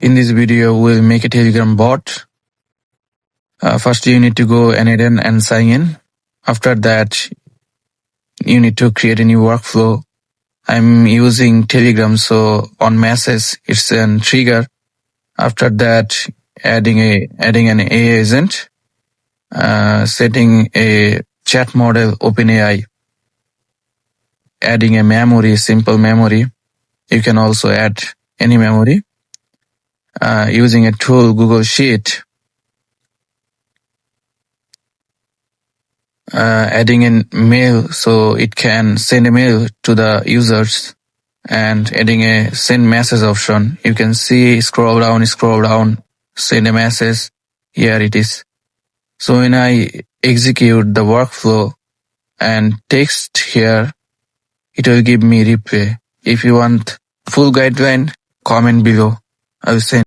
In this video, we'll make a Telegram bot. First, you need to go and add in and sign in. After that, you need to create a new workflow. I'm using Telegram, so on message, it's a trigger. After that, adding an AI agent, setting a chat model, OpenAI, adding a memory, simple memory. You can also add any memory. Using a tool, Google Sheet, adding in mail so it can send a mail to the users, and adding a send message option. You can see scroll down, send a message. Here it is. So when I execute the workflow and text here, it will give me reply. If you want full guideline, comment below. I will send